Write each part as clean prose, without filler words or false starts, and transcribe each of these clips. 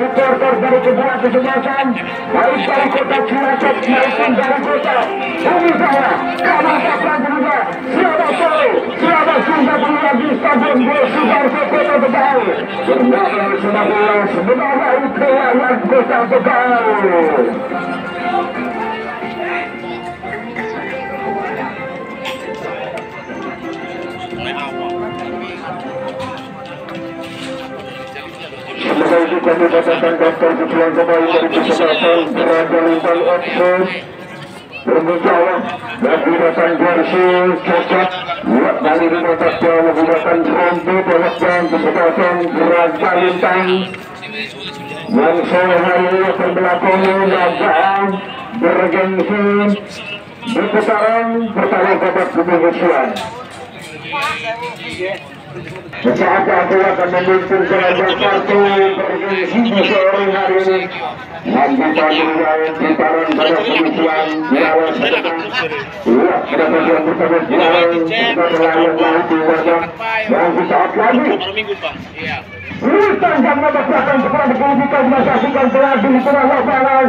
supporter dari kedua kesebelasan, baik dari kota Cilacap maupun dari kota Bumi-Jaya, Kabupaten juga Surabaya sudah berada di Stadion Gor Sudarso Kota Tegal. Bernama 19 Menara Ukilayan Kota Tegal. Sebagai juga dikatakan daftar kejuan pemain dari kesebelasan Raja Lintang FC berbicara dan gunakan jersey cocok dari Rinatapia menggunakan rompi pelakon kesebelasan Raja Lintang yang sore hari ini akan berlaku laga bergengsi di putaran pertama babak penyisian. Saat aku akan memimpin kerajaan kartu bergengsi di sore hari ini lanjutan dari putaran pada penyisian dilawan sedang dapat yang bersama dilawan kita berlayar lagi wajah dan sesaat lagi Lintang yang mendapatkan setelah dikulikan menyaksikan pelatih di tengah lapangan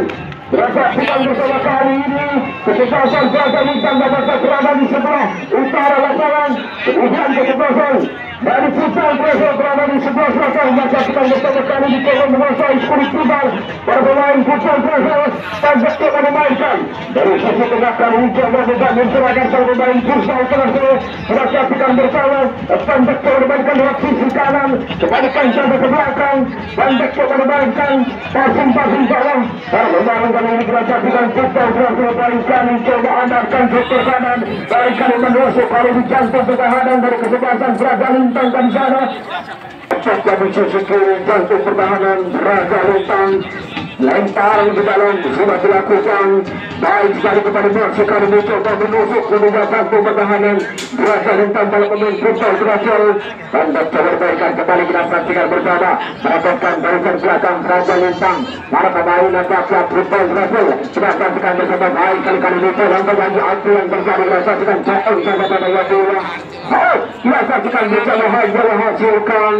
bersaksikan bersama kali ini kesebelasan Raja Lintang dapat berada di sebelah utara lapangan, kemudian kesebelasan dari futsal Brazil berada di sebelah selatan menyaksikan bersama kali di kolom menguasai kulit tunggal para pemain futsal Brazil Tanjak coba memainkan dari sisi tengah kali coba membangun serangan para pemain futsal Brazil menyaksikan bersama Tanjak coba memainkan lewat sisi kanan kembalikan sampai ke belakang Tanjak coba memainkan passing bawah para pemain kali ini menyaksikan futsal Brazil kali coba andalkan sektor kanan kali menusuk kali di jantung pertahanan dari kesebelasan Raja Lintang di sana. Coba di kiri jantung pertahanan Raja Lintang lemparan ke dalam sudah dilakukan baik sekali kepada Marsi kali mencoba menusuk menuju jantung pertahanan Raja Lintang dalam pemain futsal Brazil dan coba berbaikan kembali kita saksikan bersama mendapatkan barisan belakang Raja Lintang para pemain anak futsal Brazil sudah saksikan bersama baik kali mencoba langkah lagi aku yang terjadi kita saksikan jauh sama pada Yadullah kita saksikan bersama hasilkan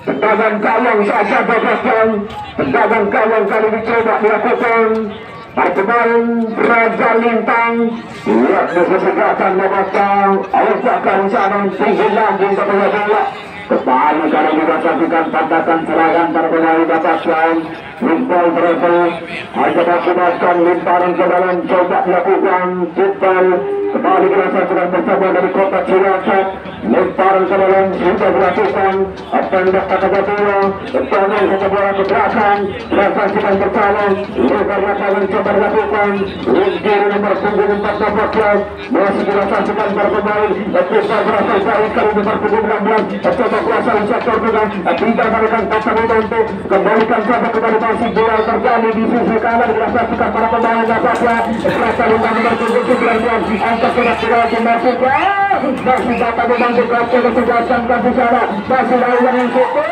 tendangan gawang saja bebaskan tendangan gawang kali dicoba dilakukan para pemain Raja Lintang kesesegatan memasang awasakan sana tinggi lambung kepada bola kembali kali dirasakan pantasan serangan para pemain dapatkan Limpal Brazil hanya masukkan limparan ke dalam coba dilakukan Limpal kembali dirasakan bersama dari kota Cilacap limparan ke dalam sudah dilakukan akan dapat bola bersama ke bola ke belakang dirasakan bersama lebar lapangan coba dilakukan Rizky nomor 14 masih dirasakan para pemain Limpal Brazil baik kali nomor 16 coba kuasa sektor tengah tidak memberikan kata untuk kembalikan sahabat kepada masih bola terjadi di sisi kanan dirasakan para pemain dapatnya Raja Lintang nomor 19 angkat sudah dimasukkan masih dapat membantu kapten kesebelasan di sana masih lawan yang cukup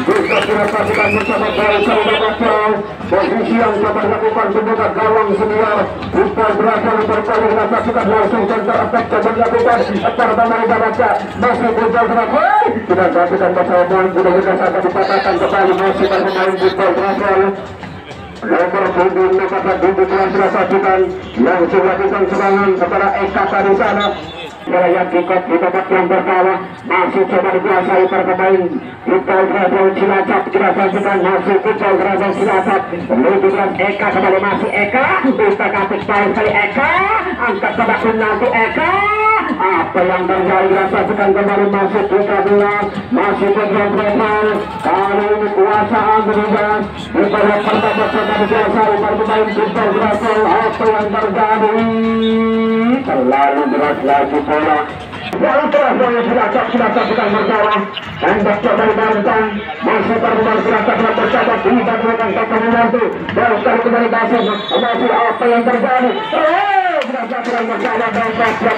bisa dirasakan bersama baik sahabat posisi yang coba dilakukan semoga gawang senior Limpal Brazil berkali dirasakan langsung center attack coba dilakukan antara pemain baca masih Limpal Brazil tidak dirasakan bersama bola sudah dirasakan dipatahkan kembali masih pemain Limpal Brazil nomor 7 telah dirasakan langsung lakukan serangan kepada Eka di sana yang kikot di babak yang pertama masih coba dikuasai para pemain Limpal Brazil Cilacap dirasakan masih Limpal Brazil Cilacap menunjukkan Eka kembali masih Eka bisa kapit baik sekali Eka angkat coba nanti Eka apa yang terjadi dirasakan kembali masih 13 masih Limpal Brazil kali ini kuasaan berubah di babak pertama coba dikuasai para pemain Limpal Brazil apa yang terjadi terlalu berat lagi bola baru terasa yang Cilacap bukan bersalah hendak coba dibantan masih perbuatan Cilacap yang bersabar tidak melakukan kata membantu baru sekali kembali masih apa yang terjadi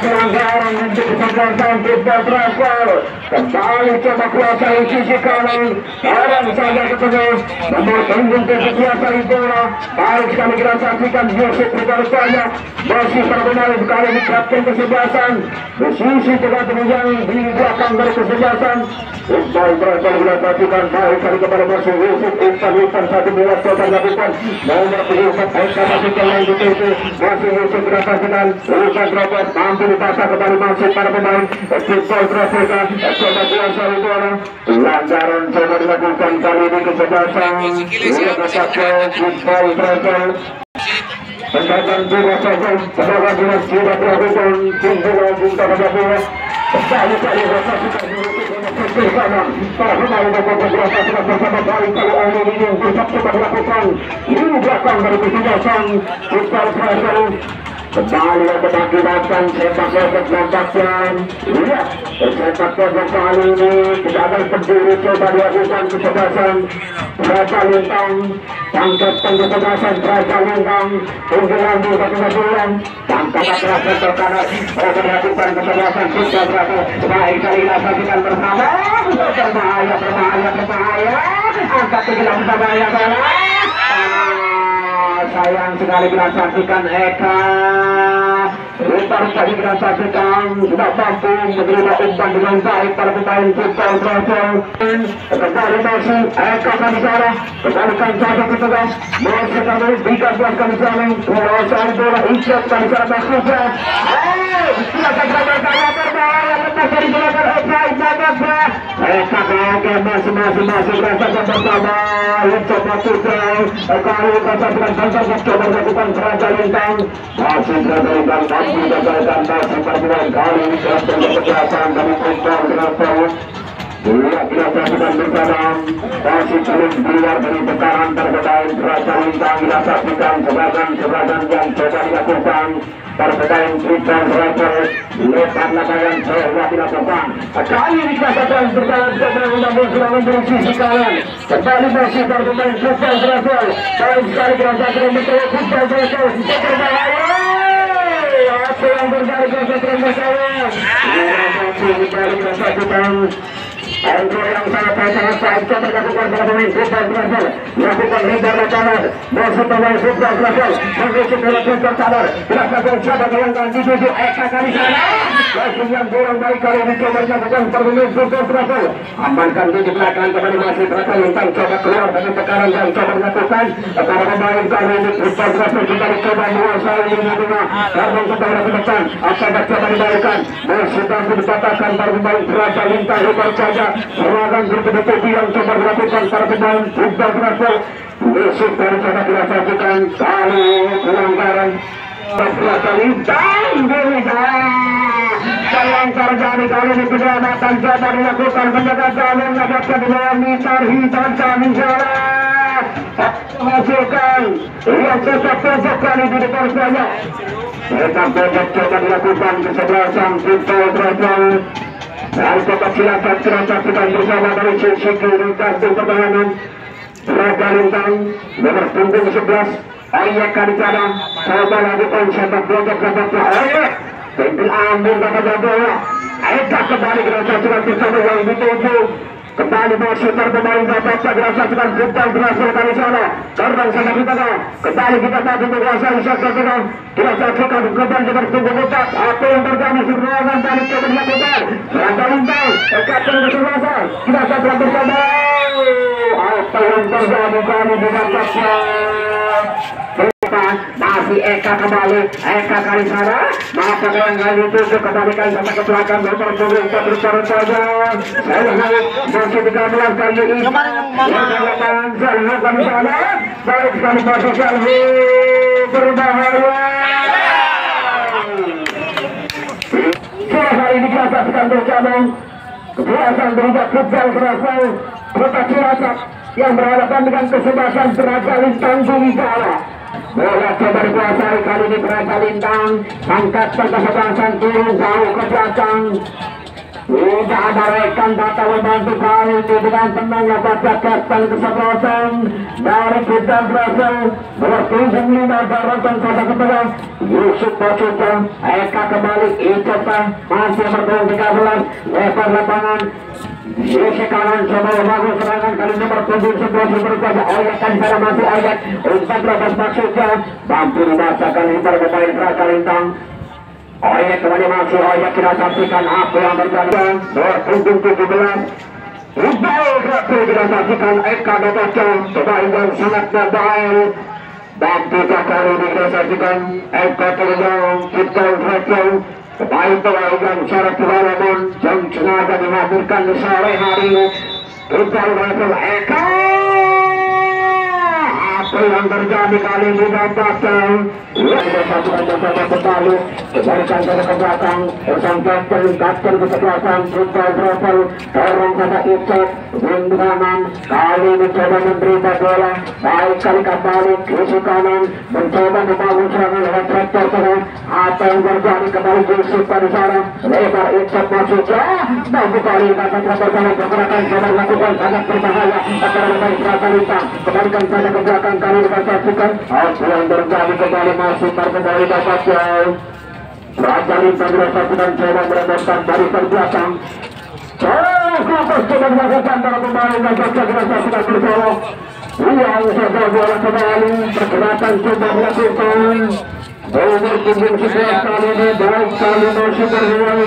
pelanggaran untuk kesempatan kita berasal kembali coba kuasai sisi kanan sekarang saja ketemu nomor punggung kuasai bola baik sekali kita saksikan Yusuf Ricardo masih terbenari sekali di kapten kesebelasan di sisi tengah yang di belakang dari kesebelasan football berasal kita saksikan baik sekali kepada Masih Yusuf umpan satu buat coba lakukan nomor 24 saksikan yang itu Masih Yusuf kita saksikan Lukas Robert mampu dipasang kembali masuk para pemain football Trafika coba kuasai bola pelanggaran coba dilakukan kali ini kesebelasan football Trafika Tentang dua saja, sebagai jelas sudah dilakukan tinggal minta pada bola. Sekali-kali rasakan untuk kanan. Para pemain dapat bergerak bersama baik kalau orang ini yang tetap coba dilakukan. Ini belakang dari kesebelasan Futsal Prasel. Kembali mengakibatkan sepak bola nampaknya. Iya, sepak bola kali ini tidak ada pendiri coba dilakukan kesebelasan. Raja Lintang tangkap kesebelasan Raja Lintang unggulan di kesebelasan tangkap kesebelasan terkanan dilakukan kesebelasan Futsal Prasel. Baik kali ini saksikan bersama. Berbahaya angkat ke dalam berbahaya sayang sekali kita saksikan Eka Rupa tadi kita saksikan tidak mampu menerima umpan dengan baik para pemain Futsal Prasel. Kembali masih Eka Kanisara kembalikan saja ke tengah masih kami berikan buat Kanisara kuasai bola Isyad Kanisara maksudnya silakan berbahaya lepas dari belakang Eka Eka masih rasakan bersama coba Putra kali saksikan coba lakukan Raja Lintang masih Raja Lintang masih gagalkan masih perbuatan kali ini dan kekerasan dari Futsal Prasel. Kita saksikan bersama masih belum keluar dari tekanan terkait Raja Lintang. Kita saksikan sebagian yang coba dilakukan terkait Futsal Prasel lepas lapangan coba dilakukan kali ini kita saksikan bersama namun sudah memberi sisi kanan kembali masih bermain Futsal Prasel baik sekali kita saksikan bersama Futsal Prasel berbahaya apa yang terjadi kita bersama kita saksikan Andro yang sangat baik coba dilakukan pada pemain Futsal Prasel melakukan lebar lapangan masuk pemain Futsal Prasel menuju bola Futsal Prasel dilakukan coba bayangkan dituju Eka Kanisara langsung yang kurang baik kali ini coba dilakukan pemain Futsal Prasel amankan di belakang kembali masih Raja Lintang coba keluar dari tekanan dan coba dilakukan para pemain kali ini Futsal Prasel kembali coba menguasai lini tengah Karbon kembali ke depan akan coba dibalikan masih mampu dipatahkan para pemain Raja Lintang lebar saja serangan bertubi-tubi yang coba dilakukan para pemain Futsal Prasel Yusuf dari coba dilakukan kali pelanggaran Raja Lintang sayang terjadi kali ini keselamatan coba dilakukan penjaga jalan mendapatkan meter hitam kami jalan menghasilkan yang tetap pojok kali di depan saya tetap pojok coba dilakukan kesebelasan Futsal Prasel. Dan silakan kita saksikan bersama dari sisi kiri kantung pertahanan Raja Lintang nomor punggung 11 Ayah Kanisara coba lakukan sepak bola ke Ayah tampil ambil dapat bola Eka kembali kita saksikan bersama yang dituju kembali masih terpemain dapat kita saksikan Futsal Prasel Kanisara terbang sana di tengah kembali kita mampu menguasai sektor tengah kita saksikan kembali kita tunggu mutak apa yang terjadi serangan balik coba dilakukan Raja Lintang Eka kesebelasan kita saksikan bersama apa yang terjadi kali didapatnya masih Eka kembali Eka Kanisara maka yang kali itu kembalikan sama ke belakang nomor punggung berbicara saja saya naik masih 13 kali ini lakukan jalan sana baik sekali masuk Selvi berbahaya hari ini kita saksikan bersama kebiasaan berubah Futsal Prasel Kota Cilacap yang berhadapan dengan kesebelasan Raja Lintang Bumigala. Bola coba dikuasai kali ini Raja Lintang angkat kesebelasan turun jauh ke belakang Tidak ada rekan data membantu kali ini dengan tenang dapat kapten kesebelasan dari kita berhasil berkunjung 5 daratan pada kepada Yusuf Basuta. Eka kembali Icota masih bergolong 13 lebar lapangan sisi kanan coba bagus serangan kali ini berkunjung 11 berkuasa Oyak kan sana masih Oyak 14 maksudnya mampu dibacakan ini bermain Raja Lintang. Oyak kembali masih Oyak kita saksikan apa yang terjadi berkunjung 17 Rubal berhasil kita saksikan Eka Babaca pemain yang sangat berbahaya dan 3 kali kita saksikan Eka Terjang kita berhasil pemain yang secara pengalaman yang sengaja dihadirkan di sore hari Rubal berhasil Eka apa yang terjadi kali ini Babaca satu bersama kembali kembalikan ke belakang bersama kapten kesebelasan Rubal berhasil dorong pada Icet di kanan kali ini coba menerima bola baik kali kembali kiri kanan mencoba membangun serangan lewat traktor tengah apa yang terjadi kembali Yusuf pada sana lebar Icet masuk mampu kali kata traktor tengah pergerakan coba melakukan sangat berbahaya akan baik Raja Lintang kembalikan pada ke belakang kali kita saksikan apa yang terjadi kembali masuk kembali Babaca Raja Lintang disaksikan coba merebutkan dari terbelakang fokus coba melakukan para pemain Babaca disaksikan bersama yang saja bola kembali pergerakan coba melakukan berkunjung 11 kali ini baik kali masih berjuang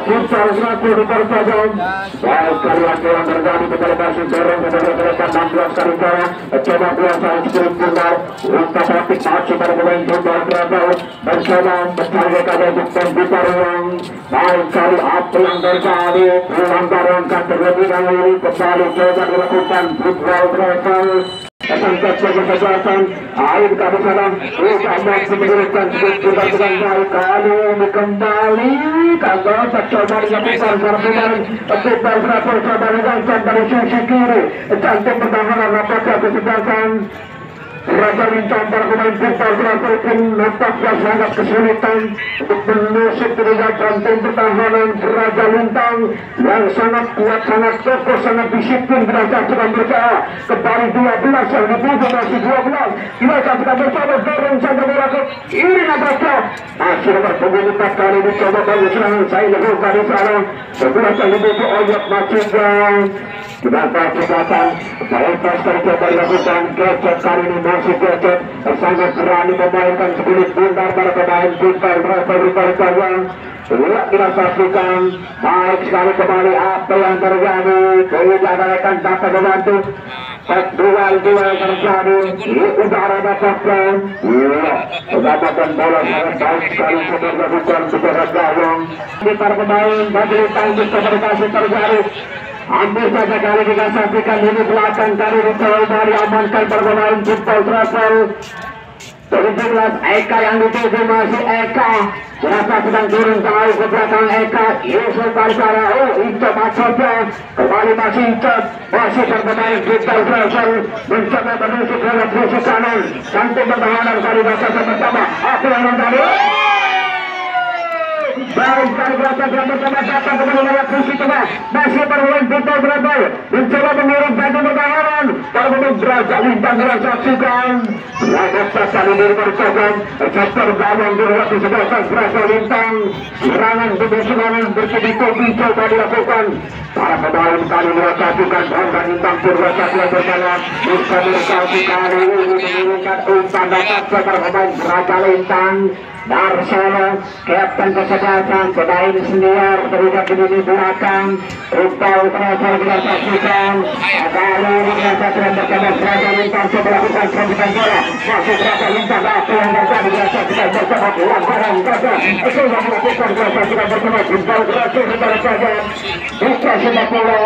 futsal 100 bertajam baik kali yang terjadi kepada Basir dorong kepada mereka 16 kali bola coba biasa sprint tunggal untuk trafik masih pada pemain tunggal berabau mencoba mencari kepada komputer ruang baik kali apa yang terjadi pelanggaran terlebih dahulu kembali coba dilakukan football berasal Sampai kesebelasan air kami sana sudah masih menurutkan sedikit dengan baik kali ini kembali kalau coba dilakukan perbuatan football berasal coba dilakukan dari sisi kiri cantik pertahanan apakah kesebelasan Raja Lintang para pemain football berasal pun nampaknya sangat kesulitan untuk menusuk tindakan tim pertahanan Raja Lintang yang sangat kuat, sangat kokoh, sangat disiplin berdasarkan mereka kembali 12 yang dibutuh masih 12 kita saksikan bersama dorong sampai berlaku ini nampaknya masih nomor punggung 4 kali dicoba bagi serangan saya lakukan di sana 11 yang dibutuh Oyak masih kita saksikan lepas tercoba dilakukan kecet kali ini masih kecet sangat berani memainkan sebulit bundar para pemain bundar berasal dari Jawang kita saksikan baik sekali kembali apa yang terjadi tidak ada rekan dapat membantu duel terjadi di udara dapatkan mendapatkan bola sangat baik sekali untuk melakukan kepada Jawang di para pemain bagi tanggung komunikasi terjadi ambil saja kali kita saksikan ini belakang kali dicoba diamankan pergolakan football travel 17 Eka yang dituju masih Eka berasa sedang turun tahu ke belakang Eka Yusuf Barsara Icet maksudnya kembali masih Icet masih bermain football travel mencoba menusuk lewat sisi kanan cantik pertahanan kali baca sama-sama apa yang terjadi baik kali berasa bersama datang kembali lewat sisi tengah masih bermain football travel mencoba mengirim baju pertahanan perbuatan Raja Lintang disaksikan Raja kali ini bercobaan sektor gawang diruat di sebelah Raja Lintang serangan serangan bertubi-tubi coba dilakukan para pemain kali disaksikan Raja Lintang berwasa bersama bisa berkali kali ini menurunkan umpan dapat para pemain Raja Lintang Darsono, kapten kesebelasan pemain senior terlihat di belakang Rubal berasal disaksikan kali ini disaksikan bersama Raja Lintang coba lakukan serangan bola masuk Raja Lintang apa yang terjadi disaksikan bersama pelanggaran Raja sudah melakukan disaksikan bersama Rubal berhasil kepada Raja buka sepak bola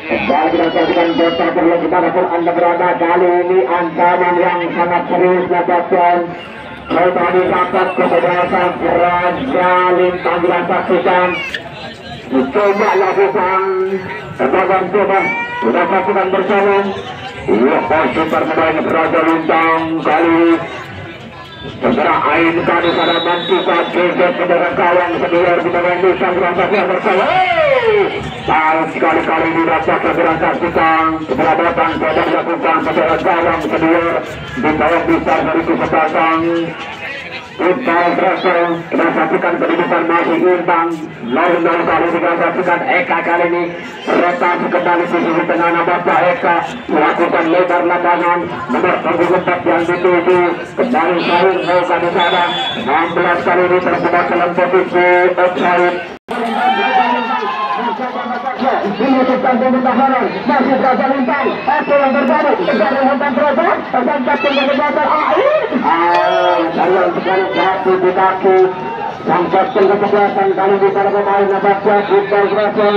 kembali disaksikan bersama perlu dimanapun anda berada kali ini ancaman yang sangat serius dapatkan coba didapat kesebelasan Raja Lintang disaksikan coba lakukan tebakan coba sudah saksikan bersama masih bermain Raja Lintang kali Terserah Ain tadi pada bantu kaget penjaga kawan kedua di bagian Nissan transaksi yang bersama. Tahu sekali-kali dirasa keberangkatan keberabatan pada dilakukan penjaga kawan kedua di bawah besar dari kesempatan. Football Russell kita saksikan kedudukan masih imbang. Lalu kali kita saksikan Eka kali ini rotasi kembali di sisi tengah Bapak Eka melakukan lebar lapangan nomor 24 yang dituju kembali Sahur Moga di sana 16 kali ini tersebar dalam posisi offside. Menyebutkan pertahanan masih Raja Lintang apa yang terjadi dari Lintang Raja dan kapten dari Bapak Ain sayang sekali jatuh di kaki sang kapten kesebelasan kali di para pemain Bapak Football Russell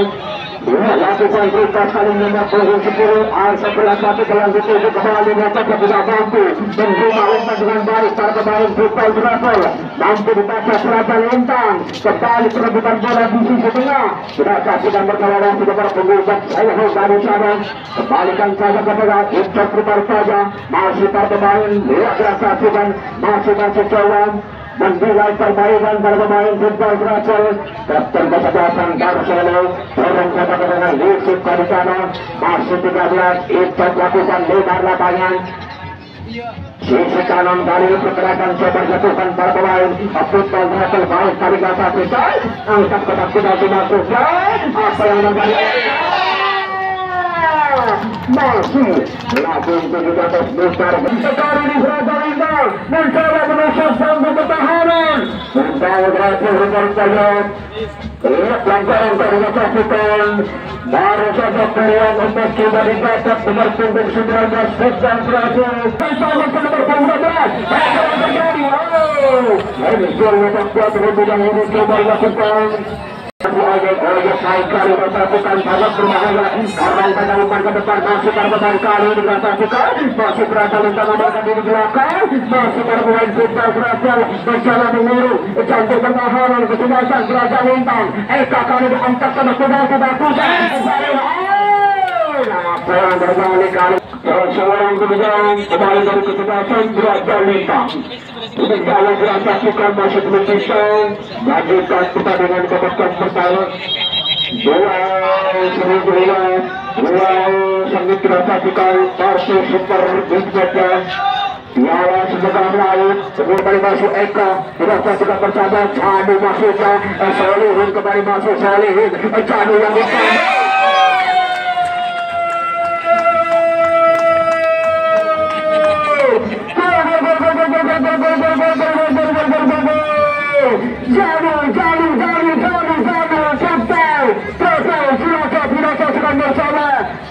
lakukan berita kali nomor 10 sebelah satu dalam dituju kembali Bapak tidak mampu menerima umpan dengan baik para pemain Football Russell mampu dibaca Raja Lintang kembali perebutan bola di sisi tengah sudah saksikan berkala sudah para penggugat saya dari sana kembalikan saja kepada Ustaz Rupar saja masih para pemain lihat saksikan masih cawan menilai permainan para pemain Football Russell kapten kesebelasan Barcelona orang kata dengan Yusuf Kadisana masih 13 Ustaz lakukan lebar lapangan sisi kanan kali pergerakan coba jatuhkan para pemain Football Russell baik kali saksikan angkat kotak sudah dimasukkan apa yang terjadi masih langsung tujuh atas besar sekali di Raja Lintang mencoba menusuk sambung pertahanan Football Russell berpercaya lihat pelanggaran dari saksikan baru saja peluang untuk coba didapat nomor punggung 19 Football Russell bersama nomor 15 apa yang terjadi ini suara tak terlebih dahulu coba dilakukan kali bersakukan sangat berbahaya orang pada umpan ke depan masih berbeban kali dirasakan masih berasa lintang amalkan diri belakang masih bermain Football Russell berjalan mengiru jantung pertahanan kesebelasan Raja Lintang Eka kali diangkat ke sudah apa yang terjadi kali seorang kemudian kembali dari kesebelasan Raja Lintang ini kalau dirasakan masih belum bisa lanjutkan pertandingan babak pertama dua sangat dirasakan masih super saja Piala sebentar lain sebelum kembali masuk Eka dirasakan bersama Canu masuknya Solihin kembali masuk Solihin Canu yang bersama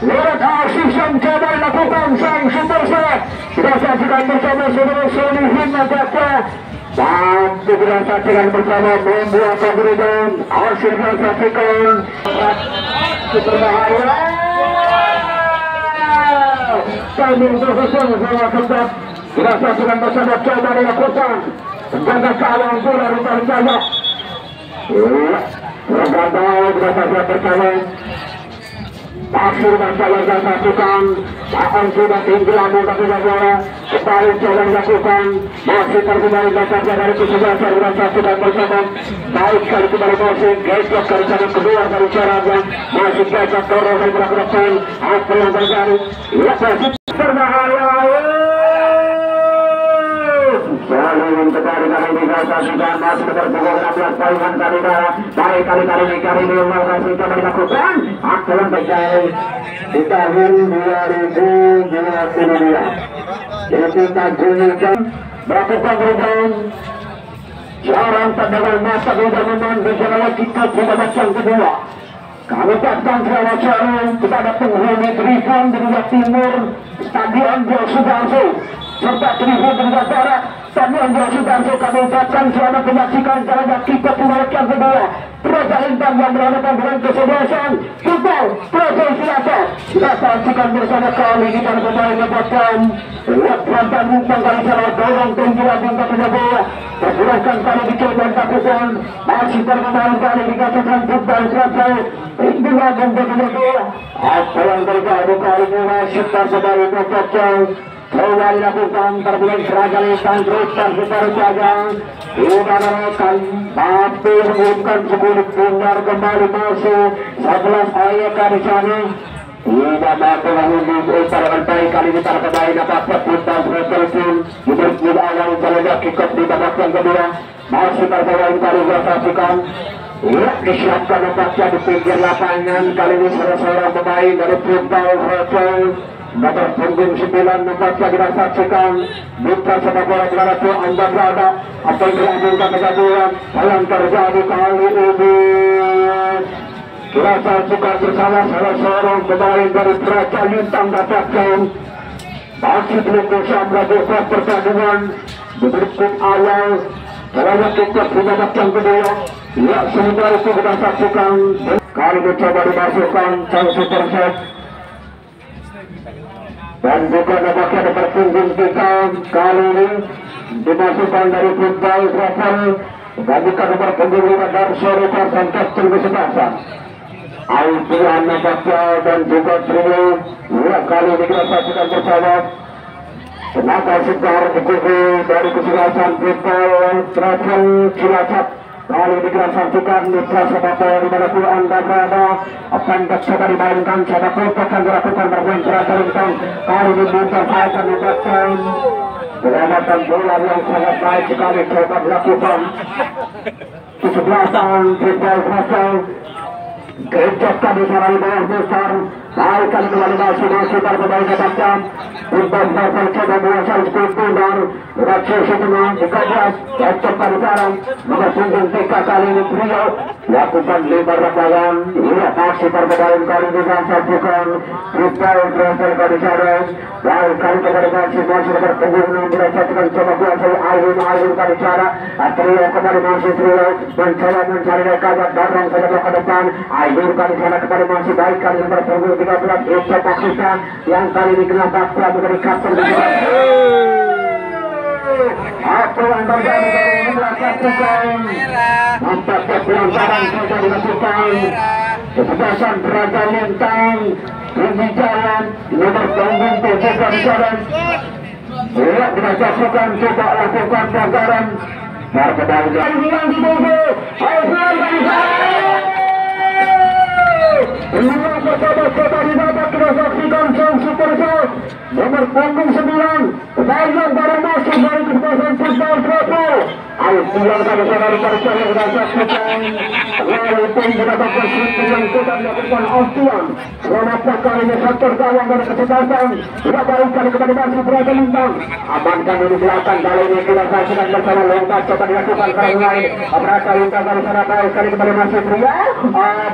lewat aksi yang coba dilakukan sang superstar sudah saksikan bersama saudara Solihin Nampaknya bantu kita saksikan bersama membuat keberadaan aksi kita saksikan berbahaya kami berhasil sama ketat kita saksikan bersama coba dilakukan penjaga kawan bola Rutar Jaya bergabung kita saksikan bersama akhir masalah yang dilakukan akan sudah tinggi lambung tapi bola kembali coba dilakukan masih terkembali dasarnya dari kesebelasan dan bersama baik sekali kembali masih gesok dari sana kedua dari caranya masih gesok dorong dari belakang apa yang terjadi masih berbahaya Solihin kembali kali ini saksikan masih terpukul 16 poin kali baik kali ini masih coba dilakukan apa yang terjadi di tahun 2022 kita gunakan melakukan perubahan seorang tendangan masa gabungan bersama kita di babak yang kedua kami datang selamat sore kepada penghuni Tribun Dunia Timur Stadion Gor Sudarso serta Tribun Dunia Barat Stadion Gor Sudarso kami ucapkan selamat menyaksikan jalannya kita di babak yang kedua Raja Lintang yang berhadapan dengan kesebelasan Football Russell Selatan kita saksikan bersama kami kita pemain mendapatkan lihat perantan umpan kali salah dorong tinggi lagi ke bola pergerakan kali dicoba dilakukan masih berkembang kali dikatakan Football Russell ini lagi ke bola apa yang terjadi kali ini masih tersebar mendapatkan coba dilakukan terbuat seragam lintang terus tersebar jaga udarakan tapi mengumumkan sebuah punar kembali masuk 11 ayat di sana. Tidak mampu mengunduh para bantai kali ini para pemain dapat putar terus tidak awal jalannya kick-off di babak yang kedua masih terbawa kali saksikan. Ya, disiapkan nampaknya di pinggir lapangan kali ini salah seorang pemain dari Putal Hotel nomor punggung 9 nampaknya kita saksikan Mitra sepak bola Belanda Anda berada apa yang dilakukan kegaduhan yang terjadi kali ini. Kita saksikan bersama salah seorang pemain dari Praja Lintang dapatkan masih belum bisa melakukan pertandingan di berikut awal karena kita babak yang kedua. Ya, sementara itu kita saksikan kali mencoba dimasukkan sang super set dan juga nampaknya ada perpunggung kita kali ini dimasukkan dari Football Travel dan juga nomor punggung 5 dari Sore Pasang Kapten kesebelasan Alfian nampaknya dan juga trio. Ya, kali ini kita saksikan bersama tenaga segar dari kesebelasan Football Travel Cilacap. Kali ini kita saksikan Mitra sepak bola dimanapun Anda berada akan coba dimainkan coba kotak yang dilakukan bermain Praja Lintang. Kali ini akan mendapatkan penyelamatan bola yang sangat baik sekali coba dilakukan kesebelasan Football Travel. Kecokkan di sana di bawah besar baikkan kembali masih para pemain dapatkan Football Travel coba menguasai skor tunggal berakhir setengah dikabras kecokkan di sana nomor punggung TK kali ini trio lakukan lebar lapangan. Ia masih para pemain kali ini saksikan Football Travel kali sana baikkan kembali masih nomor punggung 6 dirasakan coba kuasai Ayu kali sana trio kembali masih trio mencoba mencari rekayasa dorong saja ke depan Ayu kali sana kembali masih baik kali nomor punggung 13 Esa Paksisa yang kali ini kena bakra menjadi kapten apa yang terjadi dari melakukan nampaknya pelanggaran sudah dilakukan kesebelasan Praja Lintang tinggi jalan nomor punggung 7 di jalan. Ya, kita saksikan coba lakukan pelanggaran perkebalian yang dituju Alfian dari coba di babak kita saksikan sang super set nomor punggung 9 pemain yang baru masuk dari kesebelasan Football Travel Alfian kali sana di partai yang kita saksikan lalu pun mendapatkan shooting yang sudah dilakukan Alfian. Selamat kali ini sektor gawang dari kesebelasan sudah baik kali kembali masih Praja Lintang amankan di belakang kali ini kita saksikan bersama lompat coba dilakukan kali lain Praja Lintang kali sana baik kali kembali masih pria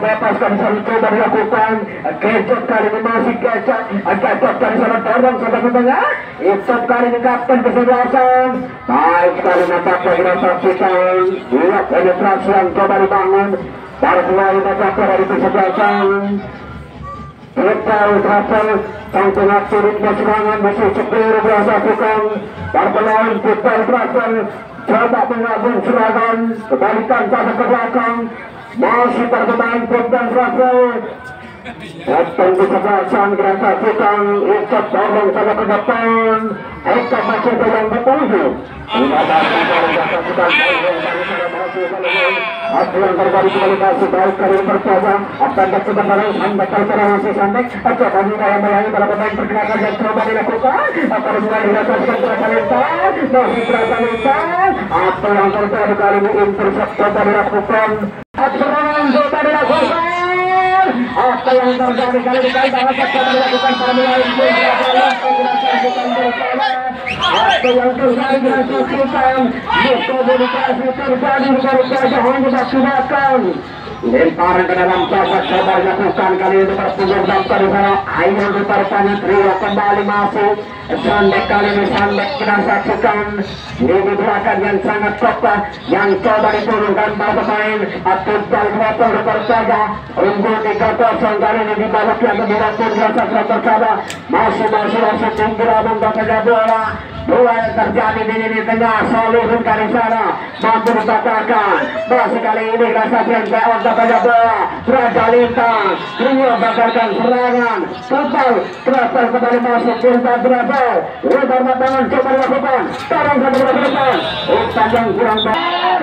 bebaskan sana coba dilakukan kecok kali ini masih kecok kali sana dorong sampai ke tengah itu kali ini kapten kesebelasan baik kali nampaknya kita saksikan lihat penetrasi yang coba dibangun dari pemain nampaknya dari kesebelasan Football Travel sang pengatur ritme serangan musuh cepir berhasilkan dari pemain Football Travel coba menggabung serangan kembalikan pada ke belakang masih bermain Football Travel kapten kesebelasan berhasilkan Richard dorong sampai ke depan Eka masih yang bertuju apa yang terjadi kembali masih baik kali percaya akan berkebenaran sampai terserah masih sampai coba mulai melayani para pemain pergerakan yang coba dilakukan akan mulai dirasakan Praja Lintang masih Praja Lintang apa yang terjadi kali ini intercept coba dilakukan serangan coba dilakukan apa yang terjadi kali ini coba dilakukan para pemain apa yang terjadi dirasakan komunikasi terjadi dari Praja hanya dilakukan lemparan ke dalam coba dilakukan kali ini berpunggung daftar di sana ayo diperpanjang trio kembali masuk Sandek kali ini Sandek kita saksikan ini belakang yang sangat kokoh yang coba diturunkan para pemain Football Travel bersaga unggul 3-0 kali ini di babak yang kedua pun dirasa tercoba masih tinggi ramang baca bola Dua yang terjadi di lini tengah, Solihun dari sana mampu dikatakan masih kali ini rasa Frente untuk pada bola Raja Lintang Rio bakarkan serangan total terasa kembali masuk Lintang berapa lebar tangan coba dilakukan tarang satu bola ke depan umpan yang kurang baik.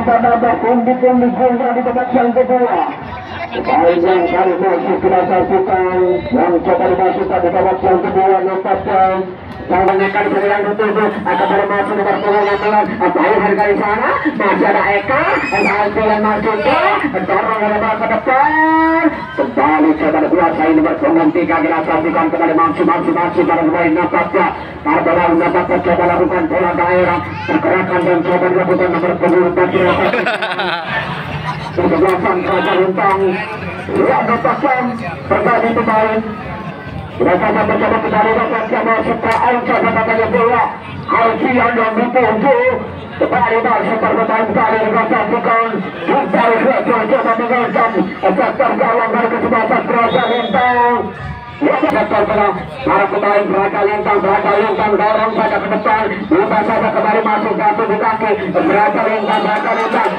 Menambah pundi-pundi gol di babak yang kedua. Panjang kali masuk dilakukan yang coba dimasukkan di babak yang kedua menetapkan jangan akan berjalan ditutup akan bermasuk di pertolongan melan akhir dari sana masih ada Eka jalan masuk dorong ke depan kembali coba dikuasai nomor punggung 3 dilakukan kembali masuk pada pemain nampaknya Barbara mendapatkan coba lakukan bola daerah pergerakan dan coba dilakukan nomor punggung 4 kesebelasan Raja Lintang yang dapatkan berganti pemain mereka mencoba kembali dapatkan setelah Alca katanya bola Alfian yang dituju kembali masuk perpemain kali dikatakan kembali coba mengancam sektor gawang dari kesebelasan Raja Lintang sektor tengah para pemain Raja Lintang dorong saja ke depan ubah saja kembali masuk satu di kaki Raja Lintang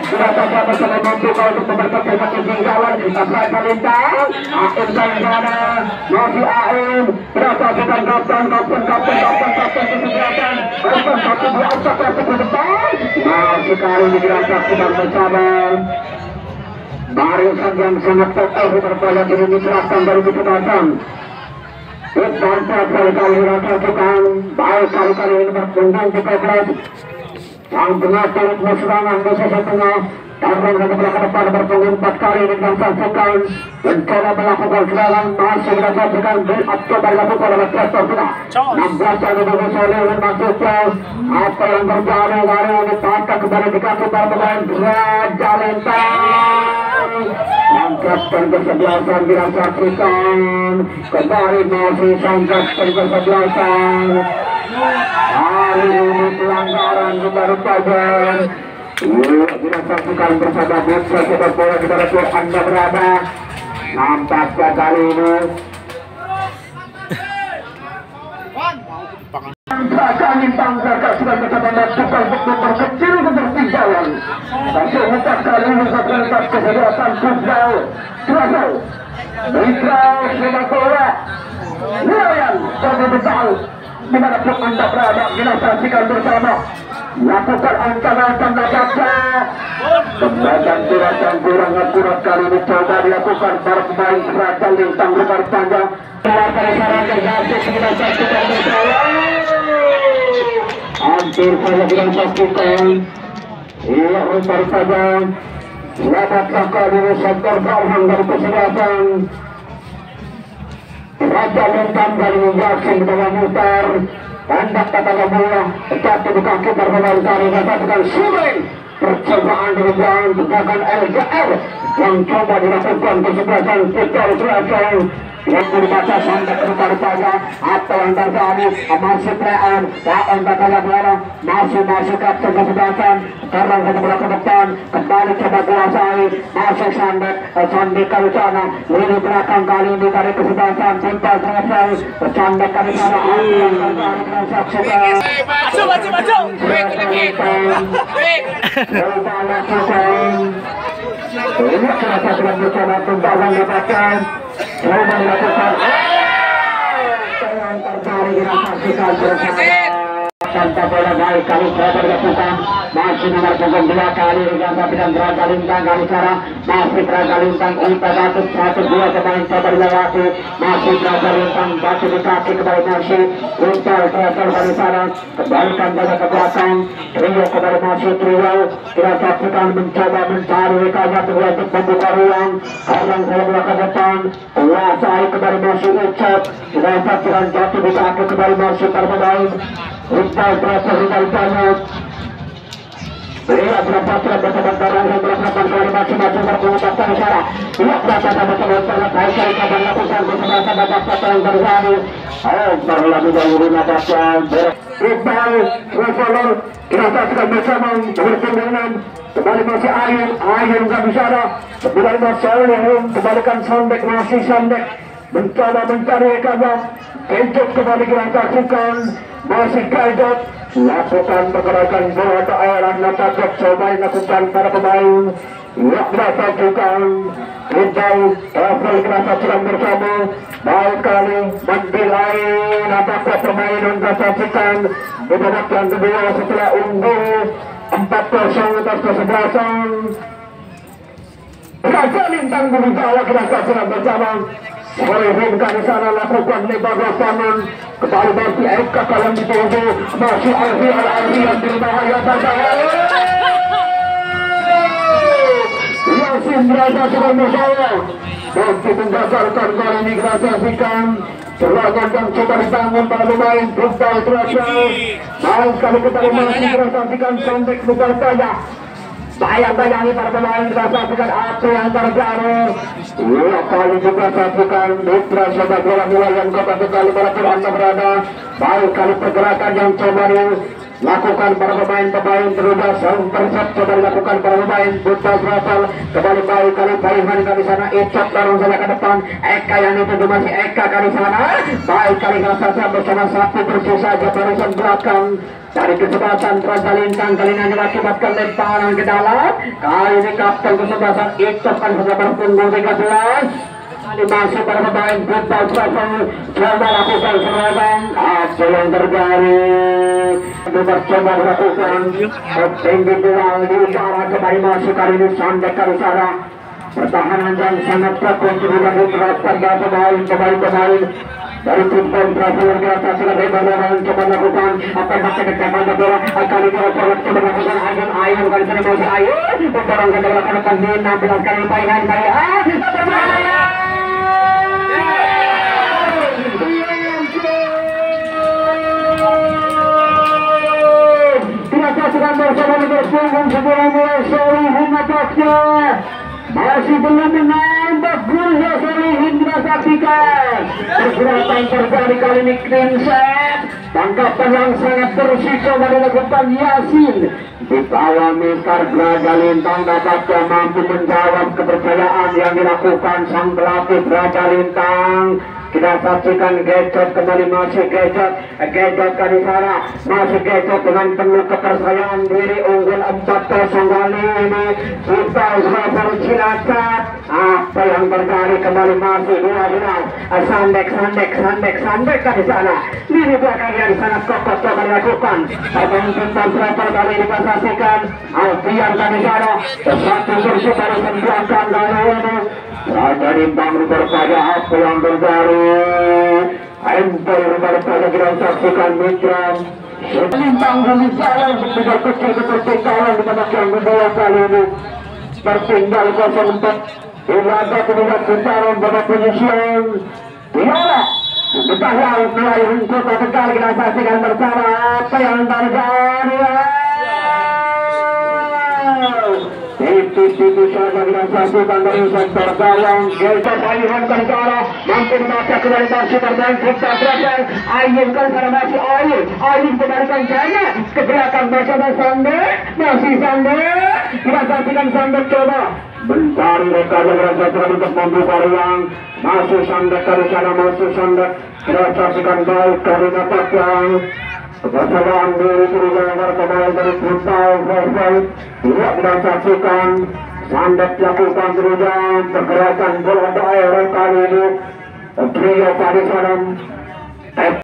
sudah saja bersama membuka untuk memperkecil ketinggalan Raja Lintang Aim Sanjana masih Aim beratakan kapten kesempatan open satu dua otak ke depan masih kali ini dirasakan bersama barisan yang sangat total berpayah diri diserahkan dari kesempatan dan kali rasakan baik kali ini berpunggung 13 sang pengatur serangan di sisi tengah dorong ke depan berpunggung 4 kali dengan saksikan mencoba melakukan serangan masih dirasakan build up coba dilakukan oleh sektor tengah 16 kali dengan Solihun masuknya apa yang terjadi hari ini patah kembali dikasih para pemain Raja Lintang yang kapten kesebelasan dirasakan kembali masih sang kapten kesebelasan hari ini pelanggaran baru saja dirasakan bersama Buksa sepak bola di mana pun Anda berada nampaknya kali ini Raja Lintang sudah mencoba melakukan memperkecil ketertinggalan tapi untuk kali ini sebentar kesehatan Futbol Trasol Mitra sepak bola Nelayan Sobi Besar di mana pun Anda berada kita saksikan bersama lakukan ancaman baca pembagian surat yang kurang akurat kali ini coba dilakukan para pemain Raja Lintang lebar panjang keluar dari sarang tergantung kita saksikan bersama hampir saja kita saksikan iya lebar panjang dapatlah kali ini sektor Farhan dari kesehatan Raja Lintang kali ini Jackson di bawah mutar hendak katakan bola jatuh di kaki perpemain kali dapatkan Subeng percobaan dengan tegakan LGR yang coba dilakukan kesebelasan Peter Trasol yang berbaca sampai ke depan atau yang terjadi masih playaan yang berkata bola masih kapten kesebelasan karena bola ke depan kembali coba kuasai masih Sandi Kalusana lini belakang kali ini dari kesebelasan Peter Trasol Sandi Kalusana yang terjadi menyaksikan ini kerasa sudah bersama tumpangan dapatkan coba dilakukan yang terjadi dirasakan bersama tanpa bola baik kali coba dilakukan masih nomor punggung 2 kali digantikan Raja Lintang kali cara masih Raja Lintang umpan batuk 1-2 pemain coba dilewati masih Raja Lintang batu di kaki kembali masih umpan Trasol kali sana kembalikan bola ke belakang Trio kembali masih Trio kita saksikan mencoba mencari rekanya untuk membuka ruang karang bola ke depan kuasai kembali masih Ucap kita saksikan jatuh di kaki kembali masih pemain Umpan Trasol kali sana Beri berapa bersama barang yang berapa kali masing-masing mendapatkan isyarat. Lihat berapa teman-teman terlepas dari kabar lakukan bersama bapak yang terjadi. Terlebih dahulu mendapatkan Iqbal Rasulullah kita saksikan bersama berpindangan kembali masih Ayun nggak bisa ada kembali masih kembalikan Sondek masih Sondek mencoba mencari kabar Kencok kembali kita saksikan masih Kencok lakukan pergerakan bola daerah nampaknya coba dilakukan para pemain yang saksikan Iqbal Rasul kita saksikan bersama baik kali menilai nampaknya permainan kita saksikan di babak yang kedua setelah unggul 4-0 atas kesebelasan Raja Lintang Bumi Jawa kita saksikan bersama Solihin di sana lakukan lebar lapangan kembali masih Eka kalian ditunggu masih Alfi Al-Arfi yang berbahaya Yasin berasa sudah bersama masih menggagalkan kali ini kita saksikan serangan yang coba dibangun para pemain Iqbal Rasul baik sekali kembali masih kita saksikan Sondek bukan saja bayang-bayangi para pemain kita saksikan apa yang terjadi kali juga saksikan Putra Sobat Bola Wilayah Kota sekali para anda berada baik kali pergerakan yang coba dilakukan para pemain terubah persep coba dilakukan para pemain Putra Rasul kembali baik kali Paihan di sana Icap dorong saja ke depan Eka yang itu masih Eka kali sana baik kali saja bersama satu bersih saja barisan belakang dari kesebelasan Raja Lintang kali ini mengakibatkan lemparan ke dalam kali ini kapten kesebelasan Icap kan sudah berpunggung 13 kali masuk para pemain Putra Rasul coba lakukan serangan hasil yang terjadi coba melakukan tinggi bola di utara kembali masuk kali ini Sondek kali sana pertahanan yang sangat kuat sudah diterapkan dari pemain dari Putra Rasul yang biasa sudah hebat coba melakukan apa masih kecaman bola kali ini coba melakukan Ayun kali sana masih Ayun dorong ke belakang depan di 16 kali Paihan kali sedang bersama berpunggung sebuah mulai Solihin atasnya masih belum menambah golnya Solihin kita saksikan pergerakan terjadi kali ini clean set tangkapan yang sangat berisiko dari lakukan Yasin di bawah Mister Raja Lintang dapatnya mampu menjawab kepercayaan yang dilakukan sang pelatih Raja Lintang kita saksikan Gadget kembali masih Gadget kali sana masih Gadget dengan penuh kepercayaan diri unggul 4-0 kali ini kita Rasul Cilacap apa yang terjadi kembali masih 12 Sandek di sana lini belakangnya di sana kokoh coba dilakukan pertandingan berapa kali ini kita saksikan Alfian di sana satu bersih dari belakang dari ini Raja Lintang bertanya apa yang terjadi Empel bertanya kita saksikan Mitra Lintang berbicara untuk tidak kecil seperti kawan di babak yang kedua kali ini tertinggal 0-4 Ilaga tidak putaran babak penyisian Tiara Betahlah melayu Kota Tegal kita saksikan bersama apa yang terjadi Titik-titik saja kita saksikan dari sektor gawang Gelta Paihan ke negara mampu membaca kembali masih bermain Putra Rasul Ayun ke sana masih Ayun kembalikan jaya ke belakang bersama Sondek masih Sondek kita saksikan Sondek coba mencari rekayasa Rasul untuk membuka ruang masih Sondek dari sana masih Sondek kita saksikan baik dari yang kepercayaan diri perubahan pemain dari Putra Rasul tidak kita saksikan Sondek lakukan perubahan pergerakan bola daerah kali ini trio pada sana